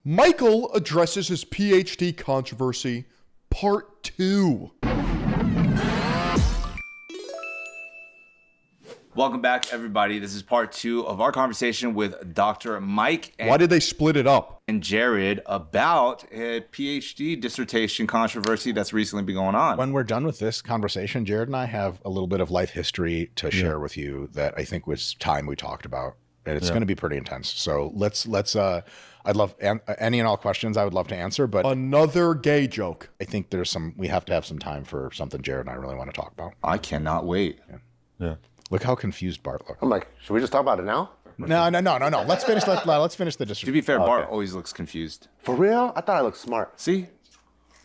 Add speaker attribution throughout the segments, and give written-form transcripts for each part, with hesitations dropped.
Speaker 1: Michael addresses his PhD controversy, part 2.
Speaker 2: Welcome back, everybody. This is part 2 of our conversation with Dr. Mike
Speaker 1: Why did they split it up?
Speaker 2: and Jared about a PhD dissertation controversy that's recently been going on.
Speaker 3: When we're done with this conversation, Jared and I have a little bit of life history to share with you that I think was time we talked about, and it's going to be pretty intense. So let's I'd love any and all questions I would love to answer, but
Speaker 1: Another gay joke.
Speaker 3: I think we have to have some time for something Jared and I really want to talk about.
Speaker 2: I cannot wait.
Speaker 4: Yeah.
Speaker 3: Look how confused Bart looks.
Speaker 5: I'm like, should we just talk about it now?
Speaker 3: No. Let's finish the
Speaker 2: To
Speaker 3: discussion.
Speaker 2: be fair, Bart always looks confused.
Speaker 5: For real? I thought I looked smart.
Speaker 2: See?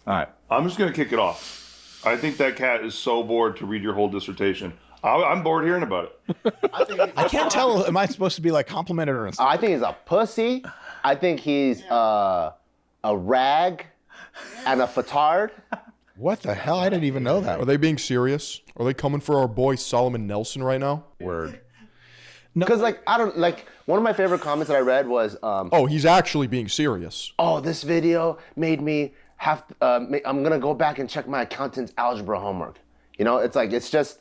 Speaker 2: All right.
Speaker 4: I'm just going to kick it off. I think that cat is so bored to read your whole dissertation. I'm bored hearing about it.
Speaker 3: I can't tell. Am I supposed to be like complimented or
Speaker 5: I think he's a pussy. I think he's a rag and a fatard.
Speaker 3: what the hell? I didn't even know
Speaker 1: Are
Speaker 3: that.
Speaker 1: they being serious? Are they coming for our boy Solomon Nelson right now?
Speaker 3: Word.
Speaker 5: Because one of my favorite comments that I read was,
Speaker 1: Oh, he's actually being serious.
Speaker 5: oh, this video made me have, I'm gonna go back and check my accountant's algebra homework. You know, it's just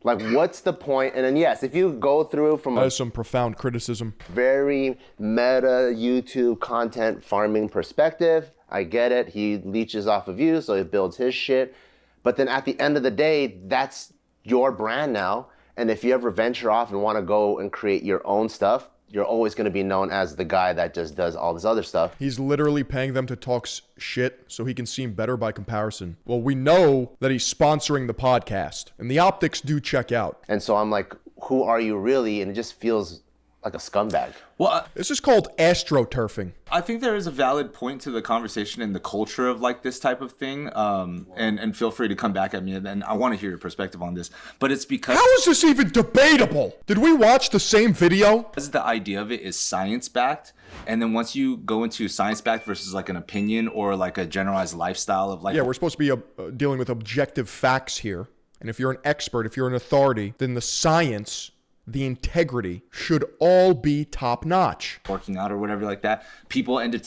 Speaker 5: like, what's the point? And then yes, if you go through from
Speaker 1: That
Speaker 5: a
Speaker 1: is some profound criticism.
Speaker 5: very meta YouTube content farming perspective, I get it. He leeches off of you, so he builds his shit. But then at the end of the day, that's your brand now. And if you ever venture off and want to go and create your own stuff, you're always going to be known as the guy that just does all this other stuff.
Speaker 1: He's literally paying them to talk shit so he can seem better by comparison. Well, we know that he's sponsoring the podcast, and the optics do check out.
Speaker 5: And so I'm like, who are you really? And it just feels like a scumbag.
Speaker 2: Well,
Speaker 1: This is called astroturfing.
Speaker 2: I think there is a valid point to the conversation and the culture of like this type of thing. And feel free to come back at me, and I want to hear your perspective on this. But it's because
Speaker 1: How is this even debatable? Did we watch the same video?
Speaker 2: the idea of it is science-backed. And then once you go into science-backed versus like an opinion or like a generalized lifestyle of like...
Speaker 1: Yeah, we're supposed to be dealing with objective facts here. And if you're an expert, if you're an authority, then the science, the integrity should all be top-notch.
Speaker 2: working out or whatever like that, people end up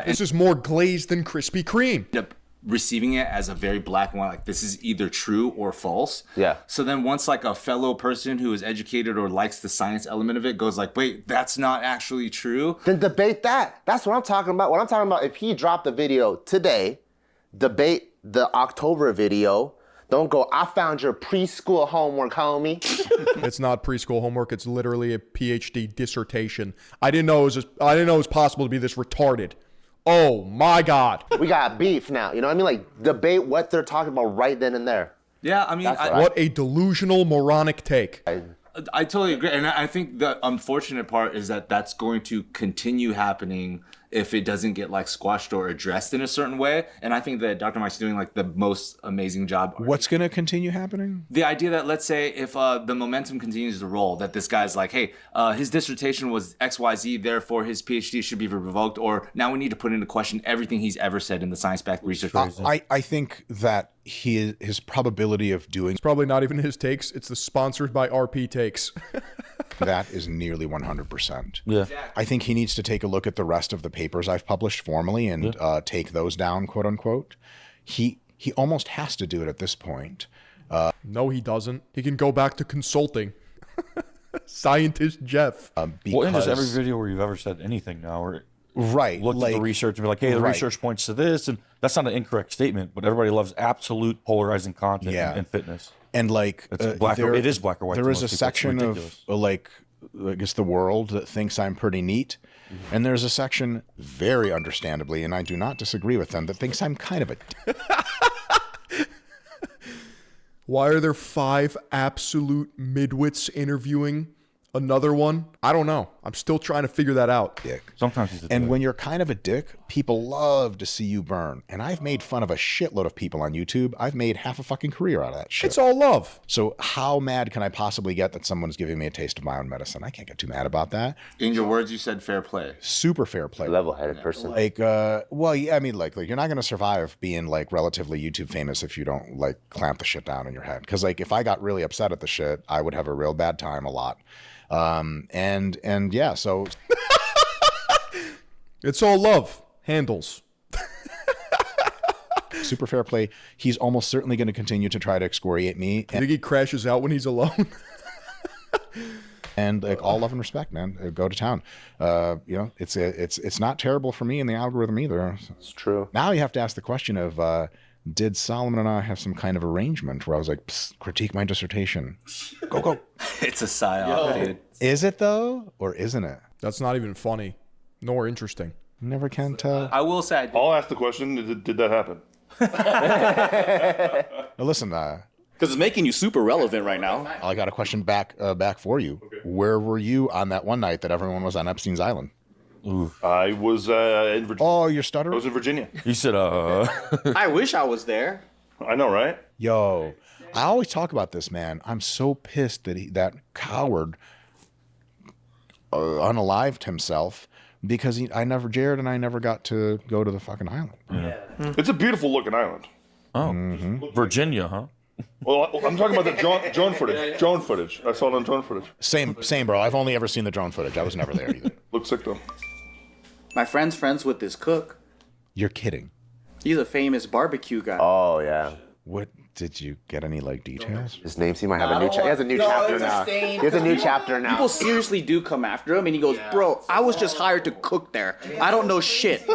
Speaker 1: This is more glazed than Krispy Kreme.
Speaker 2: end up receiving it as a very black and white, like this is either true or false.
Speaker 5: Yeah.
Speaker 2: So then once like a fellow person who is educated or likes the science element of it goes like, wait, that's not actually true.
Speaker 5: Then debate that. That's what I'm talking about. What I'm talking about, if he dropped a video today, debate the October video. Don't go, I found your preschool homework, homie.
Speaker 1: It's not preschool homework. It's literally a PhD dissertation. I didn't know it was possible to be this retarded. Oh my God.
Speaker 5: We got beef now. You know what I mean? Like, debate what they're talking about right then and there.
Speaker 2: Yeah, I mean,
Speaker 1: What a delusional, moronic take.
Speaker 2: I totally agree. And I think the unfortunate part is that that's going to continue happening if it doesn't get like squashed or addressed in a certain way. And I think that Dr. Mike's doing like the most amazing job.
Speaker 3: What's going to continue happening?
Speaker 2: The idea that, let's say, if the momentum continues to roll, that this guy's like, hey, his dissertation was XYZ, therefore his PhD should be revoked, or now we need to put into question everything he's ever said in the science-backed research.
Speaker 3: I think that his probability of doing
Speaker 1: It's probably not even his takes. It's the sponsored by RP takes.
Speaker 3: that is nearly 100%.
Speaker 4: Yeah.
Speaker 3: I think he needs to take a look at the rest of the papers I've published formally and take those down, quote unquote. He almost has to do it at this point.
Speaker 1: No, he doesn't. He can go back to consulting. Scientist Jeff.
Speaker 4: Well, in just every video where you've ever said anything now, or
Speaker 3: right,
Speaker 4: looked at the research and be like, hey, the research points to this, and that's not an incorrect statement, but everybody loves absolute polarizing content in fitness.
Speaker 3: And like
Speaker 4: it is black or white.
Speaker 3: There is a section of like I guess the world that thinks I'm pretty neat, and there's a section, very understandably, and I do not disagree with them, that thinks I'm kind of a.
Speaker 1: Why are there 5 absolute midwits interviewing another one? I don't know. I'm still trying to figure that out.
Speaker 3: Dick.
Speaker 4: Sometimes he's a
Speaker 3: And
Speaker 4: dick.
Speaker 3: when you're kind of a dick, people love to see you burn. And I've made fun of a shitload of people on YouTube. I've made half a fucking career out of that shit.
Speaker 1: It's all love.
Speaker 3: So how mad can I possibly get that someone's giving me a taste of my own medicine? I can't get too mad about that.
Speaker 2: In your words, you said fair play.
Speaker 3: Super fair play.
Speaker 5: Level-headed person.
Speaker 3: Like, well, yeah, I mean, like you're not going to survive being like relatively YouTube famous if you don't like clamp the shit down in your head. Because like if I got really upset at the shit, I would have a real bad time a lot. And yeah, so
Speaker 1: It's all love. handles.
Speaker 3: Super fair play. He's almost certainly going to continue to try to excoriate me.
Speaker 1: I think he crashes out when he's alone.
Speaker 3: And like all love and respect, man. Go to town. You know, it's not terrible for me in the algorithm either.
Speaker 5: It's true.
Speaker 3: Now you have to ask the question of did Solomon and I have some kind of arrangement where I was like, critique my dissertation. Go.
Speaker 2: It's a psyop, dude.
Speaker 3: Is it though, or isn't it?
Speaker 1: That's not even funny, nor interesting.
Speaker 3: Never can tell.
Speaker 2: I will say,
Speaker 6: I'll ask the question: did that happen?
Speaker 3: Now listen,
Speaker 7: Because it's making you super relevant right now.
Speaker 3: I got a question back for you. Okay. Where were you on that one night that everyone was on Epstein's island?
Speaker 6: I was in Virginia.
Speaker 3: Oh, you're stuttering?
Speaker 6: I was in Virginia.
Speaker 4: You said,
Speaker 7: I wish I was there.
Speaker 6: I know, right?
Speaker 3: Yo, I always talk about this, man. I'm so pissed that that coward unalived himself because Jared and I never got to go to the fucking island.
Speaker 4: Yeah.
Speaker 6: It's a beautiful looking island.
Speaker 4: Oh, Virginia, huh?
Speaker 6: Well, I'm talking about the drone footage. Drone footage. I saw it on drone footage.
Speaker 3: Same, bro. I've only ever seen the drone footage. I was never there either.
Speaker 6: Looks sick though.
Speaker 7: My friend's friends with this cook.
Speaker 3: You're kidding.
Speaker 7: He's a famous barbecue guy.
Speaker 5: Oh yeah.
Speaker 3: What did you get any details?
Speaker 5: His name seems might have a new. He has a new chapter now. He has a new chapter now.
Speaker 7: People seriously do come after him, and he goes, "Bro, I was just hired to cook there. I don't know shit."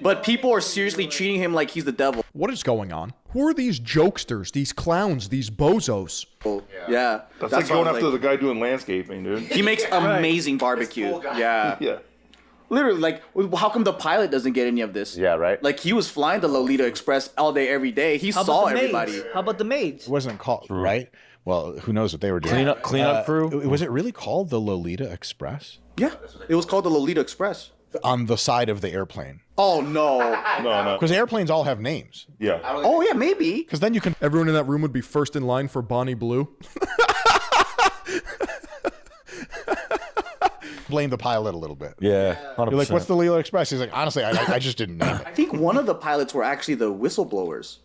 Speaker 7: But people are seriously treating him like he's the devil.
Speaker 1: What is going on? Who are these jokesters, these clowns, these bozos?
Speaker 7: Yeah,
Speaker 6: That's like going after the guy doing landscaping, dude.
Speaker 7: He makes amazing barbecue. Yeah.
Speaker 6: Yeah.
Speaker 7: Literally, like, how come the pilot doesn't get any of this?
Speaker 5: Yeah, right.
Speaker 7: Like, he was flying the Lolita Express all day, every day. He
Speaker 8: How
Speaker 7: saw
Speaker 8: about the
Speaker 7: everybody.
Speaker 8: maids? How about the maids?
Speaker 3: It wasn't called, right? Well, who knows what they were doing.
Speaker 4: Cleanup crew?
Speaker 3: Was it really called the Lolita Express?
Speaker 7: Yeah, it was called the Lolita Express.
Speaker 3: On the side of the airplane.
Speaker 7: Oh, no.
Speaker 6: No.
Speaker 3: Because airplanes all have names.
Speaker 6: Yeah.
Speaker 7: Oh, yeah, maybe.
Speaker 3: Because then you can...
Speaker 1: Everyone in that room would be first in line for Bonnie Blue.
Speaker 3: blame the pilot a little bit.
Speaker 4: Yeah, 100%.
Speaker 3: You're like, what's the Lolita Express? He's like, honestly, I just didn't name it.
Speaker 7: I think one of the pilots were actually the whistleblowers.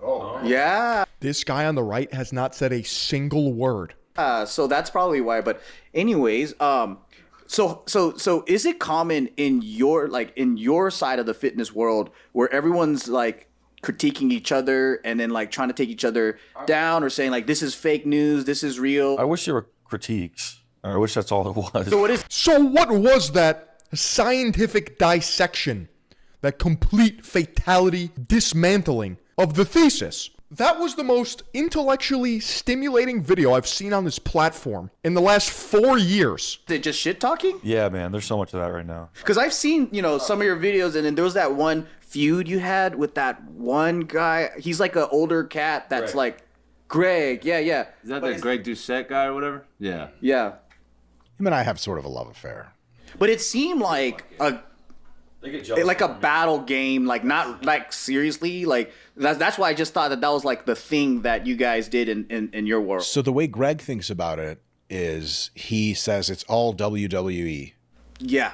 Speaker 7: Oh. Yeah.
Speaker 1: This guy on the right has not said a single word.
Speaker 7: So that's probably why. But anyways, so is it common in your side of the fitness world where everyone's like critiquing each other and then like trying to take each other down or saying like this is fake news, this is real?
Speaker 4: I wish there were critiques. I wish that's all it was.
Speaker 1: So what was that scientific dissection, that complete fatality dismantling of the thesis? That was the most intellectually stimulating video I've seen on this platform in the last 4 years.
Speaker 7: Is it just shit talking?
Speaker 4: Yeah, man. There's so much of that right now.
Speaker 7: Because I've seen, some of your videos, and then there was that one feud you had with that one guy. He's like an older cat that's like Greg. Yeah.
Speaker 2: Is that the Greg Doucette guy or whatever? Yeah.
Speaker 7: Yeah.
Speaker 3: Him and I have sort of a love affair.
Speaker 7: But it seemed like a battle game, like not like seriously, like that's why I just thought that was like the thing that you guys did in your world.
Speaker 3: So the way Greg thinks about it is he says it's all WWE.
Speaker 7: Yeah.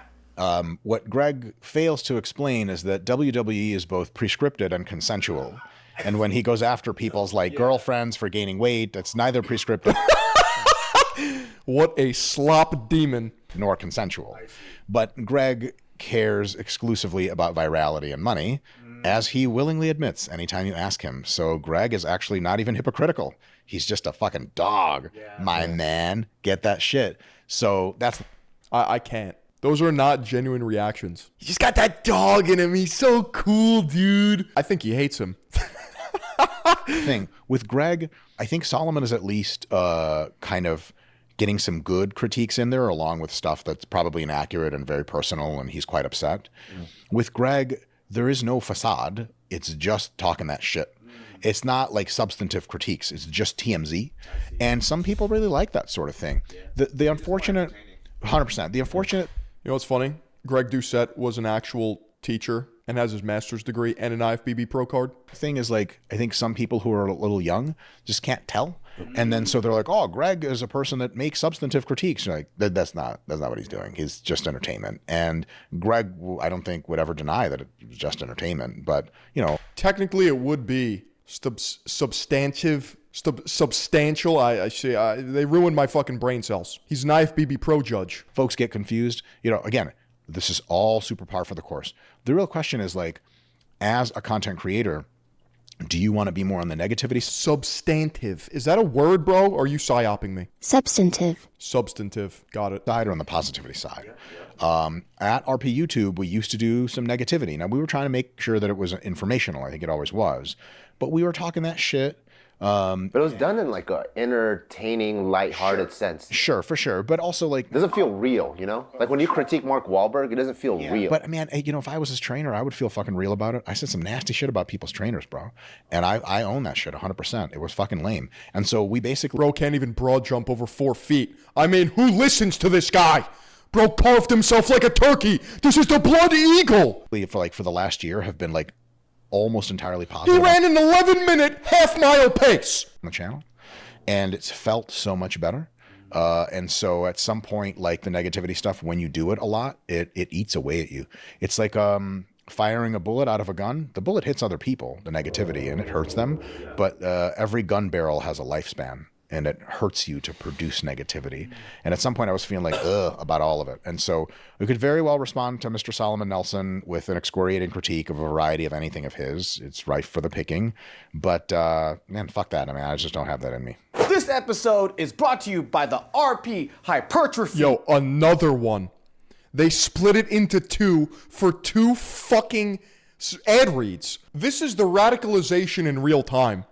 Speaker 3: What Greg fails to explain is that WWE is both prescripted and consensual. And when he goes after people's like girlfriends for gaining weight, that's neither prescriptive
Speaker 1: What a slop demon.
Speaker 3: nor consensual. But Greg cares exclusively about virality and money, as he willingly admits anytime you ask him. So Greg is actually not even hypocritical. He's just a fucking dog. My man, get that shit. So that's...
Speaker 1: I can't. Those are not genuine reactions. He's got that dog in him. He's so cool, dude. I think he hates him.
Speaker 3: thing. With Greg, I think Solomon is at least kind of getting some good critiques in there, along with stuff that's probably inaccurate and very personal, and he's quite upset. With Greg, there is no facade. It's just talking that shit. It's not like substantive critiques. It's just TMZ. And some people really like that sort of thing. The unfortunate, 100%, the unfortunate...
Speaker 1: You know what's funny? Greg Doucette was an actual teacher and has his master's degree and an IFBB pro card.
Speaker 3: thing is, like, I think some people who are a little young just can't tell. And then so they're like, oh, Greg is a person that makes substantive critiques. You're like, that's not what he's doing. He's just entertainment. And Greg, I don't think, would ever deny that it was just entertainment. But,
Speaker 1: Technically, it would be substantial. They ruined my fucking brain cells. He's an IFBB pro judge.
Speaker 3: folks get confused. Again, this is all super par for the course. The real question is like, as a content creator, do you want to be more on the negativity
Speaker 1: Substantive. Is that a word, bro? Or are you psyoping me?
Speaker 8: Substantive.
Speaker 1: Substantive. Got it.
Speaker 3: side or on the positivity side? At RP YouTube, we used to do some negativity. Now, we were trying to make sure that it was informational. I think it always was. But we were talking that shit.
Speaker 5: But it was done in like a entertaining, lighthearted sense.
Speaker 3: Sure, for sure. But also like,
Speaker 5: It doesn't feel real, you know? Like when you critique Mark Wahlberg, it doesn't feel real.
Speaker 3: but man, you know, if I was his trainer, I would feel fucking real about it. I said some nasty shit about people's trainers, bro. And I own that shit 100%. It was fucking lame. And so we basically,
Speaker 1: Bro can't even broad jump over 4 feet. I mean, who listens to this guy? Bro carved himself like a turkey. This is the blood eagle.
Speaker 3: for the last year have been like almost entirely
Speaker 1: He
Speaker 3: positive
Speaker 1: ran an 11-minute half-mile pace.
Speaker 3: on the channel. And it's felt so much better. And so at some point, like the negativity stuff, when you do it a lot, it eats away at you. It's like firing a bullet out of a gun. The bullet hits other people, the negativity, and it hurts them. But every gun barrel has a lifespan, and it hurts you to produce negativity. And at some point I was feeling like, about all of it. And so we could very well respond to Mr. Solomon Nelson with an excoriating critique of a variety of anything of his. It's rife for the picking. But man, fuck that. I mean, I just don't have that in me.
Speaker 7: This episode is brought to you by the RP Hypertrophy.
Speaker 1: Yo, another one. They split it into 2 for 2 fucking ad reads. This is the radicalization in real time.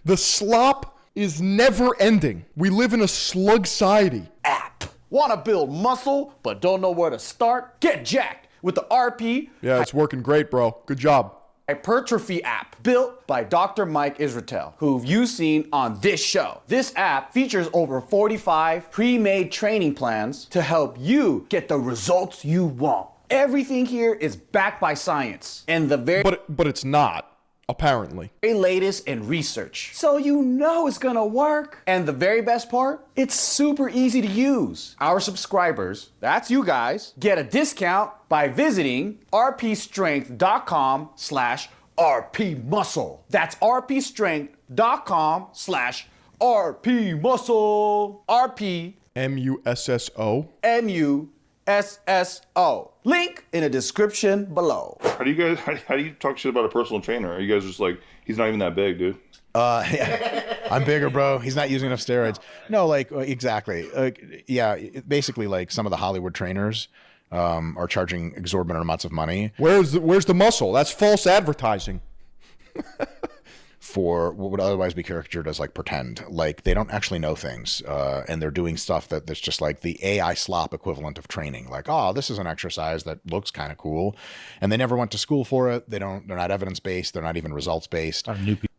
Speaker 1: The slop is never ending. We live in a slug society.
Speaker 7: App. Want to build muscle but don't know where to start? Get jacked with the RP
Speaker 1: Yeah, it's working great, bro. Good job.
Speaker 7: Hypertrophy app built by Dr. Mike Israetel, who you've seen on this show. This app features over 45 pre-made training plans to help you get the results you want. Everything here is backed by science and the very
Speaker 1: But it's not, apparently.
Speaker 7: latest in research. So you know it's gonna work. And the very best part, it's super easy to use. Our subscribers, that's you guys, get a discount by visiting rpstrength.com/rpmuscle. That's rpstrength.com/rpmuscle. RP
Speaker 1: MUSSO.
Speaker 7: MUSSO. Link in the description below.
Speaker 6: How do you talk shit about a personal trainer? Are you guys just like, he's not even that big, dude?
Speaker 3: I'm bigger, bro. He's not using enough steroids. No, like exactly. Basically, like some of the Hollywood trainers are charging exorbitant amounts of money
Speaker 1: Where's the muscle? That's false advertising.
Speaker 3: for what would otherwise be caricatured as like pretend. Like they don't actually know things, and they're doing stuff that's just like the AI slop equivalent of training. Like, oh, this is an exercise that looks kind of cool, and they never went to school for it. They're not evidence based. They're not even results based.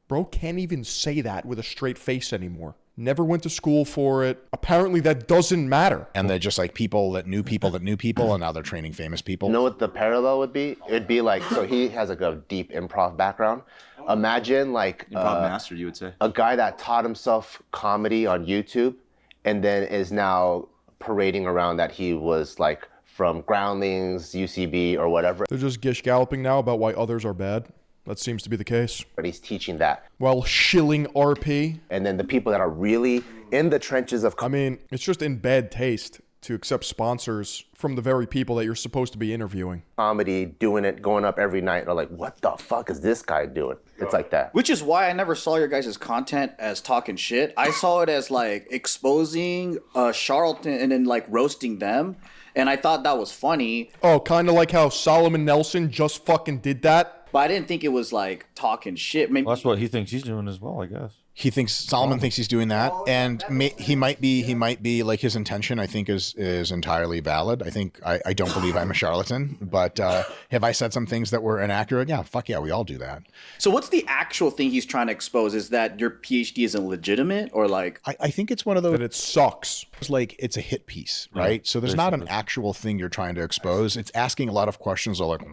Speaker 1: Bro can't even say that with a straight face anymore. Never went to school for it. Apparently that doesn't matter.
Speaker 3: And they're just like people that knew people that knew people, and now they're training famous people.
Speaker 5: You know what the parallel would be? It'd be like, so he has like a deep improv background. Imagine like
Speaker 2: Improv master, you would say.
Speaker 5: a guy that taught himself comedy on YouTube and then is now parading around that he was like from Groundlings, UCB, or whatever.
Speaker 1: They're just gish galloping now about why others are bad. That seems to be the case.
Speaker 5: But he's teaching that.
Speaker 1: While shilling RP.
Speaker 5: And then the people that are really in the trenches of
Speaker 1: I mean, it's just in bad taste to accept sponsors from the very people that you're supposed to be interviewing.
Speaker 5: comedy, doing it, going up every night, are like, what the fuck is this guy doing? It's like that.
Speaker 7: Which is why I never saw your guys' content as talking shit. I saw it as like exposing a charlatan and then like roasting them. And I thought that was funny.
Speaker 1: Oh, kind of like how Solomon Nelson just fucking did that.
Speaker 7: But I didn't think it was like talking shit. Maybe
Speaker 4: Well, that's what he thinks he's doing as well, I guess.
Speaker 3: He thinks Solomon thinks he's doing that, and he might be like his intention. I think is entirely valid. I think I don't believe I'm a charlatan, but have I said some things that were inaccurate? Yeah, fuck yeah, we all do that.
Speaker 7: So what's the actual thing he's trying to expose? Is that your PhD isn't legitimate, or like?
Speaker 3: I think it's one of those.
Speaker 1: That it sucks.
Speaker 3: It's like it's a hit piece, right? So there's not an actual thing you're trying to expose. It's asking a lot of questions. Are like,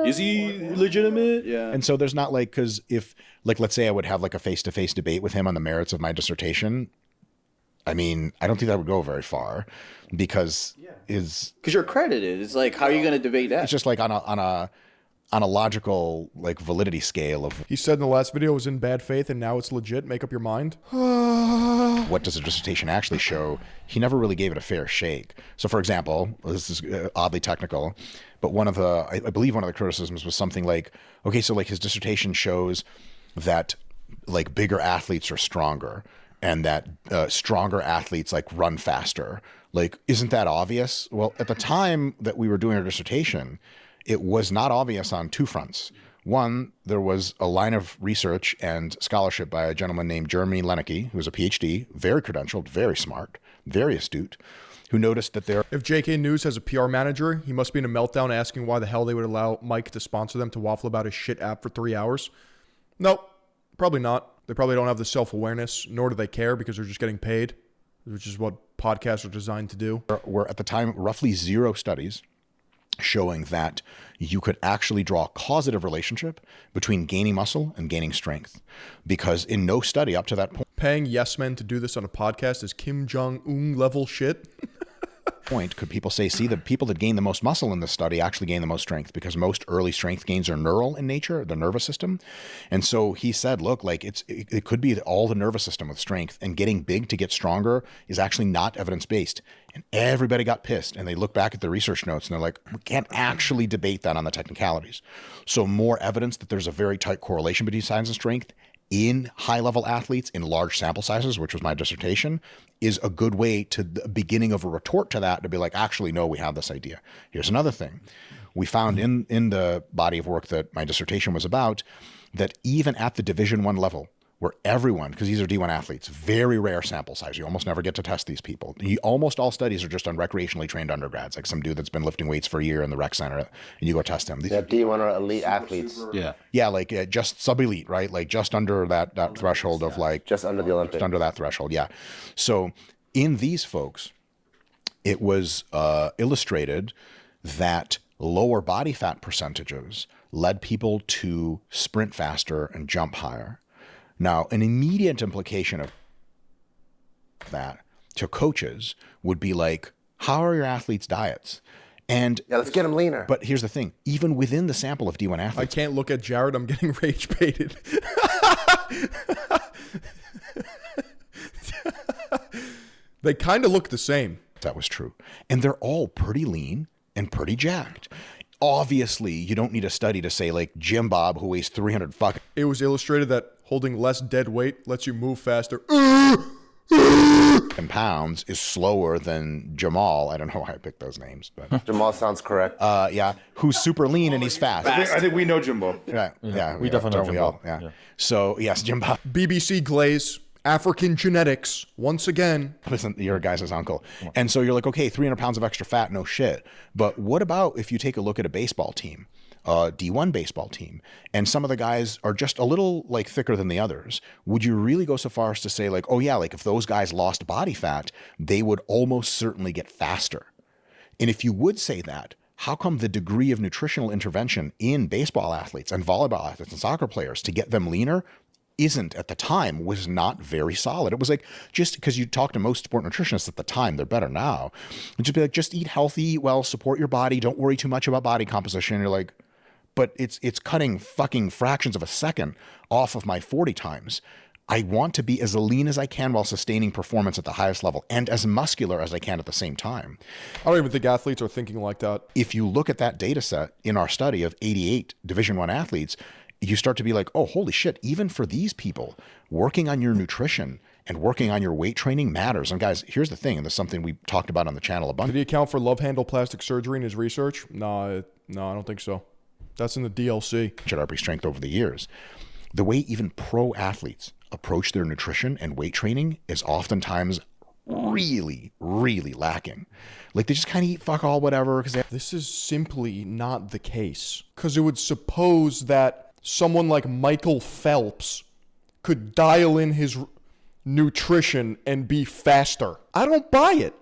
Speaker 7: Is he legitimate? Yeah.
Speaker 3: and so there's not like, because if like let's say I would have like a face-to-face debate with him on the merits of my dissertation. I mean, I don't think that would go very far because
Speaker 7: Because you're accredited. It's like, how are you going to debate that?
Speaker 3: it's just like on a on a logical like validity scale of
Speaker 1: He said in the last video it was in bad faith and now it's legit. Make up your mind.
Speaker 3: what does a dissertation actually show, he never really gave it a fair shake. So for example, this is oddly technical, but I believe one of the criticisms was something like, okay, so like his dissertation shows that like bigger athletes are stronger and that stronger athletes like run faster. Like, isn't that obvious? Well, at the time that we were doing our dissertation, it was not obvious on two fronts. One, there was a line of research and scholarship by a gentleman named Jeremy Leneke, who's a PhD, very credentialed, very smart, very astute, who noticed that there...
Speaker 1: If JK News has a PR manager, he must be in a meltdown asking why the hell they would allow Mike to sponsor them to waffle about his shit app for 3 hours. Nope, probably not. They probably don't have the self-awareness, nor do they care because they're just getting paid, which is what podcasts are designed to do.
Speaker 3: Were at the time roughly 0 studies showing that you could actually draw a causative relationship between gaining muscle and gaining strength. Because in no study up to that
Speaker 1: Paying yes men to do this on a podcast is Kim Jong-un level shit.
Speaker 3: point could people say, see, the people that gain the most muscle in this study actually gain the most strength, because most early strength gains are neural in nature, the nervous system. And so he said, look, like it could be all the nervous system with strength, and getting big to get stronger is actually not evidence-based. And everybody got pissed, and they look back at the research notes and they're like, we can't actually debate that on the technicalities. So more evidence that there's a very tight correlation between size and strength in high-level athletes in large sample sizes, which was my dissertation, is a good way to the beginning of a retort to that, to be like, actually, no, we have this idea. Here's another thing. We found in the body of work that my dissertation was about, that even at the Division I level, where everyone, because these are D1 athletes, very rare sample size. You almost never get to test these people. Almost all studies are just on recreationally trained undergrads, like some dude that's been lifting weights for a year in the rec center, and you go test him.
Speaker 5: Yeah, D1 are elite athletes.
Speaker 3: Yeah, like just sub-elite, right? Like just under that threshold of like...
Speaker 5: Just under the Olympic.
Speaker 3: Just under that threshold, yeah. So in these folks, it was illustrated that lower body fat percentages led people to sprint faster and jump higher. Now, an immediate implication of that to coaches would be like, how are your athletes' diets? And
Speaker 5: yeah, let's get them leaner.
Speaker 3: But here's the thing, even within the sample of D1 athletes...
Speaker 1: I can't look at Jared, I'm getting rage baited. They kind of look the same.
Speaker 3: That was true. And they're all pretty lean and pretty jacked. Obviously, you don't need a study to say, like, Jim Bob, who weighs 300 fucking...
Speaker 1: It was illustrated that holding less dead weight lets you move faster.
Speaker 3: pounds is slower than Jamal. I don't know why I picked those names, but...
Speaker 5: Jamal sounds correct.
Speaker 3: Yeah, who's super lean and he's fast.
Speaker 6: I think we know Jimbo.
Speaker 3: Yeah,
Speaker 4: we definitely know
Speaker 3: we
Speaker 4: Jimbo.
Speaker 3: all, yeah. So, yes, Jimbo.
Speaker 1: BBC Glaze, African genetics, once again.
Speaker 3: Listen, you're a guy's uncle. And so you're like, okay, 300 pounds of extra fat, no shit. But what about if you take a look at a baseball team, a D1 baseball team, and some of the guys are just a little like thicker than the others? Would you really go so far as to say like, oh yeah, like if those guys lost body fat, they would almost certainly get faster? And if you would say that, how come the degree of nutritional intervention in baseball athletes and volleyball athletes and soccer players to get them leaner was not very solid? It was like, just because you talk to most sport nutritionists at the time, they're better now. It'd just be like, just eat healthy, eat well, support your body, don't worry too much about body composition. And you're like, but it's cutting fucking fractions of a second off of my 40 times. I want to be as lean as I can while sustaining performance at the highest level and as muscular as I can at the same time.
Speaker 1: I don't even think athletes are thinking like that.
Speaker 3: If you look at that data set in our study of 88 Division I athletes, you start to be like, oh, holy shit, even for these people, working on your nutrition and working on your weight training matters. And guys, here's the thing, and this is something we talked about on the channel a bunch.
Speaker 1: Did he account for love handle plastic surgery in his research? No, I don't think so. That's in the DLC.
Speaker 3: Our strength over the years. The way even pro athletes approach their nutrition and weight training is oftentimes really, really lacking. Like they just kind of eat fuck all whatever.
Speaker 1: This is simply not the case. Because it would suppose that someone like Michael Phelps could dial in his nutrition and be faster. I don't buy it.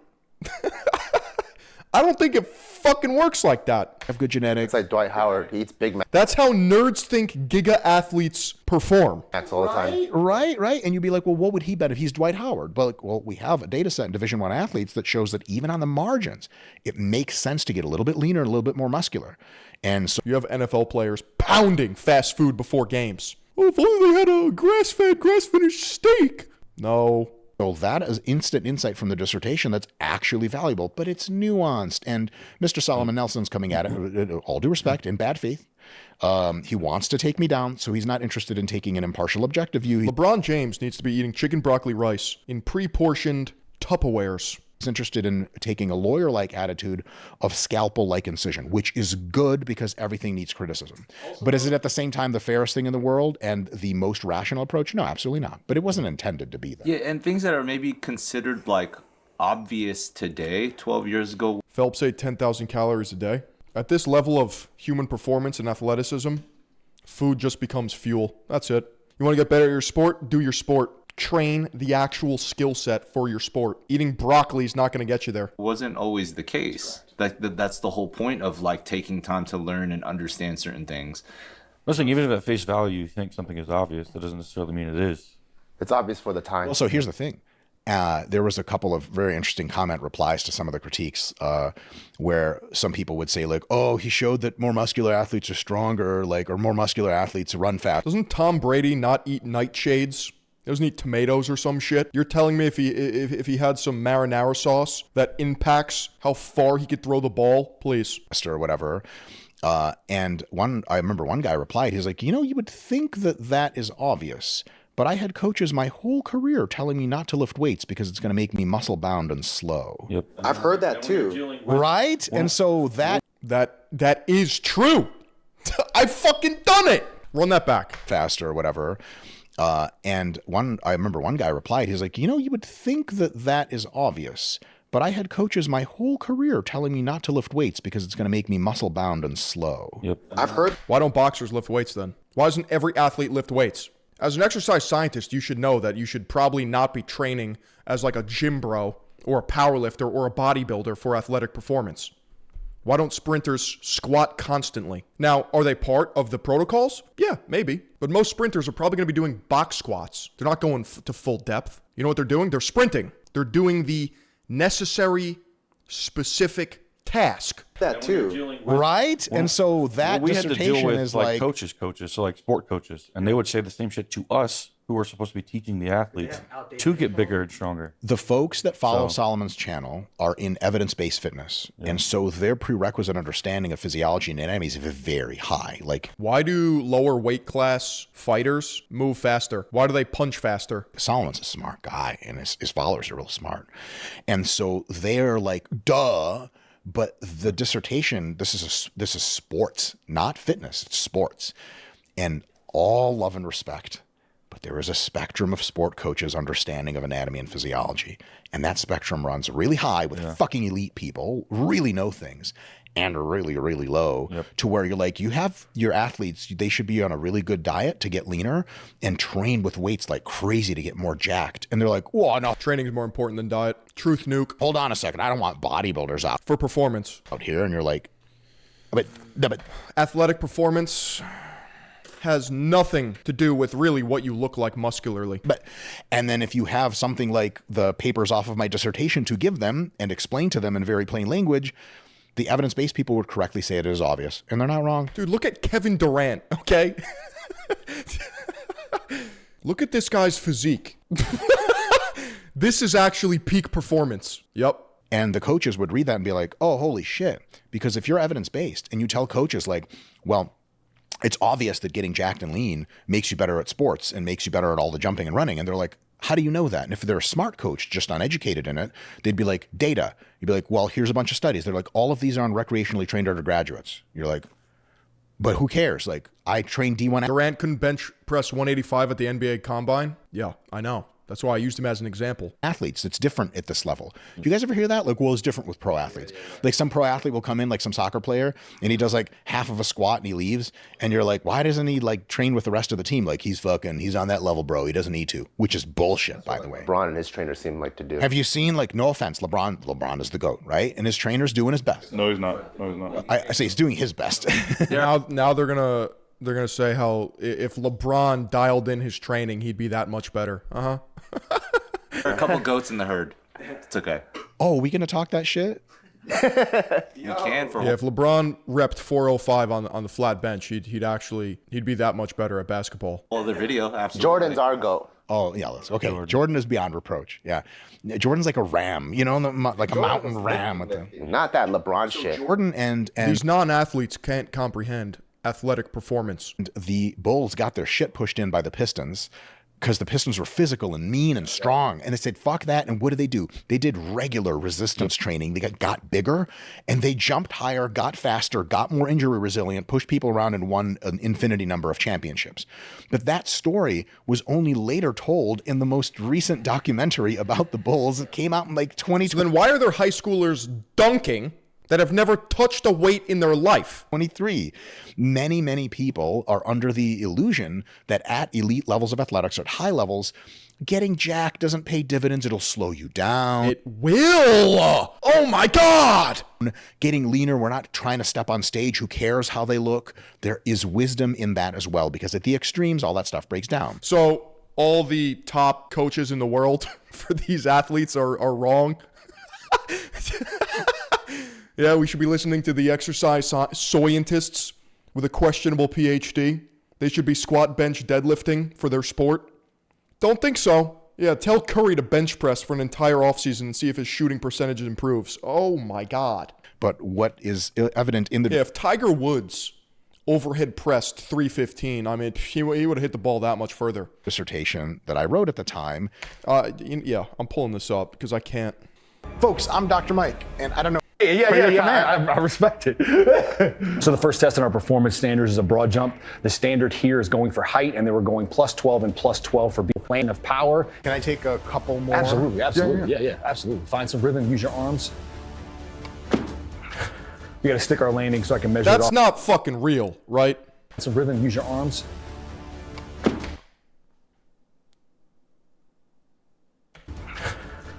Speaker 1: I don't think it fucking works like that.
Speaker 3: Have good genetics.
Speaker 5: It's like Dwight Howard. He eats Big Macs
Speaker 1: That's how nerds think giga athletes perform.
Speaker 5: all the time.
Speaker 3: Right. And you'd be like, well, what would he bet if he's Dwight Howard? But like, well, we have a data set in Division I athletes that shows that even on the margins, it makes sense to get a little bit leaner, a little bit more muscular. And so
Speaker 1: You have NFL players pounding fast food before games. Oh, if only they had a grass-fed, grass-finished steak. No.
Speaker 3: that is instant insight from the dissertation that's actually valuable, but it's nuanced. And Mr. Solomon Nelson's coming at it, all due respect, in bad faith. He wants to take me down, so he's not interested in taking an impartial, objective view.
Speaker 1: LeBron James needs to be eating chicken broccoli rice in pre-portioned Tupperwares.
Speaker 3: He's interested in taking a lawyer-like attitude of scalpel-like incision, which is good because everything needs criticism. But is it at the same time the fairest thing in the world and the most rational approach? No, absolutely not. But it wasn't intended to be that.
Speaker 2: Yeah, and things that are maybe considered like obvious today, 12 years ago.
Speaker 1: Phelps ate 10,000 calories a day. At this level of human performance and athleticism, food just becomes fuel. That's it. You want to get better at your sport? Do your sport. Train the actual skill set for your sport. Eating broccoli is not going to get you there.
Speaker 2: Wasn't always the case. That's the whole point of like taking time to learn and understand certain things.
Speaker 4: Listen, even if at face value you think something is obvious, that doesn't necessarily mean it is.
Speaker 5: It's obvious for the time.
Speaker 3: Well, so here's the thing. There was a couple of very interesting comment replies to some of the critiques where some people would say like, oh, he showed that more muscular athletes are stronger, like, or more muscular athletes run fast.
Speaker 1: Doesn't Tom Brady not eat nightshades? He doesn't eat tomatoes or some shit. You're telling me if he had some marinara sauce that impacts how far he could throw the ball? Please.
Speaker 3: Or whatever. And I remember one guy replied, he's like, you would think that is obvious, but I had coaches my whole career telling me not to lift weights because it's going to make me muscle bound and slow.
Speaker 4: Yep.
Speaker 5: I've heard that too.
Speaker 3: Right? And so
Speaker 1: That is true. I've fucking done it. Run that back.
Speaker 3: Faster or whatever. And I remember one guy replied, he's like, you would think that is obvious, but I had coaches my whole career telling me not to lift weights because it's going to make me muscle bound and slow.
Speaker 4: Yep.
Speaker 5: I've heard.
Speaker 1: Why don't boxers lift weights then? Why doesn't every athlete lift weights? As an exercise scientist, you should know that you should probably not be training as like a gym bro or a powerlifter or a bodybuilder for athletic performance. Why don't sprinters squat constantly? Now, are they part of the protocols? Yeah, maybe. But most sprinters are probably going to be doing box squats. They're not going to full depth. You know what they're doing? They're sprinting. They're doing the necessary, specific task.
Speaker 5: That too.
Speaker 3: Right? And so that
Speaker 4: we had to
Speaker 3: dissertation
Speaker 4: deal with
Speaker 3: is
Speaker 4: like coaches, so like sport coaches, and they would say the same shit to us who are supposed to be teaching the athletes to get bigger and stronger.
Speaker 3: the folks that follow Solomon's channel are in evidence-based fitness. And so their prerequisite understanding of physiology and anatomy is very high. Like
Speaker 1: Why do lower weight class fighters move faster? Why do they punch faster?
Speaker 3: Solomon's a smart guy and his followers are real smart. And so they're like, duh. But the dissertation, this is sports, not fitness, it's sports. And all love and respect, but there is a spectrum of sport coaches' understanding of anatomy and physiology. And that spectrum runs really high with fucking elite people, really know things, and really, really low to where you're like, you have your athletes, they should be on a really good diet to get leaner and train with weights like crazy to get more jacked. And they're like, whoa, no.
Speaker 1: Training is more important than diet. Truth nuke.
Speaker 3: Hold on a second. I don't want bodybuilders out
Speaker 1: For performance.
Speaker 3: here. And you're like, but
Speaker 1: Athletic performance has nothing to do with really what you look like muscularly.
Speaker 3: and then if you have something like the papers off of my dissertation to give them and explain to them in very plain language, the evidence-based people would correctly say it is obvious, and they're not wrong.
Speaker 1: Dude, look at Kevin Durant, okay? Look at this guy's physique. This is actually peak performance. Yep.
Speaker 3: And the coaches would read that and be like, oh, holy shit. Because if you're evidence-based and you tell coaches like, well, it's obvious that getting jacked and lean makes you better at sports and makes you better at all the jumping and running. And they're like, how do you know that? And if they're a smart coach, just uneducated in it, they'd be like, data. You'd be like, well, here's a bunch of studies. They're like, all of these are on recreationally trained undergraduates. You're like, but who cares? Like, I trained D1.
Speaker 1: Durant couldn't bench press 185 at the NBA Combine. Yeah, I know. That's why I used him as an example.
Speaker 3: Athletes, it's different at this level. Do you guys ever hear that? Like, well, it's different with pro athletes. Like some pro athlete will come in, like some soccer player, and he does like half of a squat and he leaves. And you're like, why doesn't he like train with the rest of the team? Like he's on that level, bro. He doesn't need to, which is bullshit, by the way.
Speaker 5: LeBron and his trainers seem like to do.
Speaker 3: Have you seen, like, no offense, LeBron is the GOAT, right? And his trainer's doing his best.
Speaker 6: No, he's not. No, he's not.
Speaker 3: I say he's doing his best.
Speaker 1: Now they're gonna say how if LeBron dialed in his training, he'd be that much better.
Speaker 2: There are a couple goats in the herd. It's okay.
Speaker 3: Oh, we gonna talk that shit?
Speaker 2: You can for
Speaker 1: If LeBron repped 405 on the flat bench, he'd be that much better at basketball.
Speaker 2: all the video. Absolutely.
Speaker 5: Jordan's our GOAT.
Speaker 3: Oh, yeah, okay. Jordan is beyond reproach. Yeah. Jordan's like a ram, you know, like a mountain ram. With the,
Speaker 5: Not that LeBron shit.
Speaker 3: Jordan and
Speaker 1: These non-athletes can't comprehend athletic performance.
Speaker 3: the Bulls got their shit pushed in by the Pistons because the Pistons were physical and mean and strong. And they said, fuck that. And what did they do? They did regular resistance training. They got bigger and they jumped higher, got faster, got more injury resilient, pushed people around and won an infinity number of championships. But that story was only later told in the most recent documentary about the Bulls. It came out in like 2020.
Speaker 1: So then why are there high schoolers dunking that have never touched a weight in their life?
Speaker 3: 23. Many people are under the illusion that at elite levels of athletics or at high levels, getting jacked doesn't pay dividends. It'll slow you down.
Speaker 1: It will. Oh my God.
Speaker 3: Getting leaner, we're not trying to step on stage. Who cares how they look? There is wisdom in that as well, because at the extremes, all that stuff breaks down.
Speaker 1: So all the top coaches in the world for these athletes are wrong. Yeah, we should be listening to the exercise scientists with a questionable PhD. They should be squat, bench, deadlifting for their sport. Don't think so. Yeah, tell Curry to bench press for an entire offseason and see if his shooting percentage improves. Oh my God.
Speaker 3: But what is evident in the...
Speaker 1: Yeah, if Tiger Woods overhead pressed 315, I mean, he would have hit the ball that much further.
Speaker 3: dissertation that I wrote at the time.
Speaker 1: Yeah, I'm pulling this up because I can't.
Speaker 3: Folks, I'm Dr. Mike, and I don't know...
Speaker 8: I respect it. So the first test in our performance standards is a broad jump. The standard here is going for height, and then we're going plus 12 and plus 12 for plane of power.
Speaker 3: Can I take a couple more?
Speaker 8: Absolutely. Yeah, absolutely. Find some rhythm, use your arms. We gotta stick our landing so I can measure it
Speaker 1: That's
Speaker 8: off.
Speaker 1: not fucking real, right?
Speaker 8: Some rhythm, use your arms.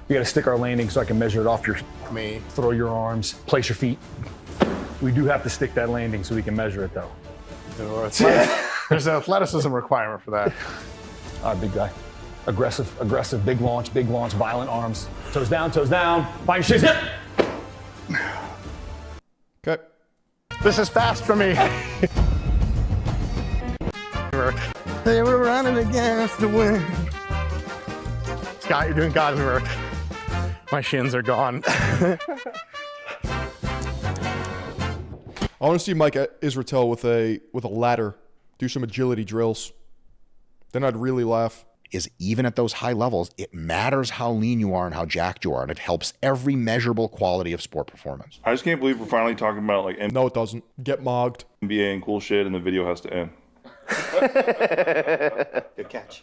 Speaker 8: We gotta stick our landing so I can measure it off your
Speaker 3: Me.
Speaker 8: Throw your arms, place your feet. We do have to stick that landing so we can measure it though.
Speaker 3: There's an athleticism requirement for that.
Speaker 8: All right, big guy. Aggressive, big launch, violent arms. Toes down, find your shit.
Speaker 1: Okay.
Speaker 3: This is fast for me. They were running against the wind. Scott, you're doing God's work. My shins are gone.
Speaker 1: I want to see Mike Israetel with a ladder do some agility drills. Then I'd really laugh.
Speaker 3: Is even at those high levels, it matters how lean you are and how jacked you are, and it helps every measurable quality of sport performance.
Speaker 6: I just can't believe we're finally talking about like
Speaker 1: No, it doesn't. Get mogged.
Speaker 6: NBA and cool shit, and the video has to end.
Speaker 7: Good catch.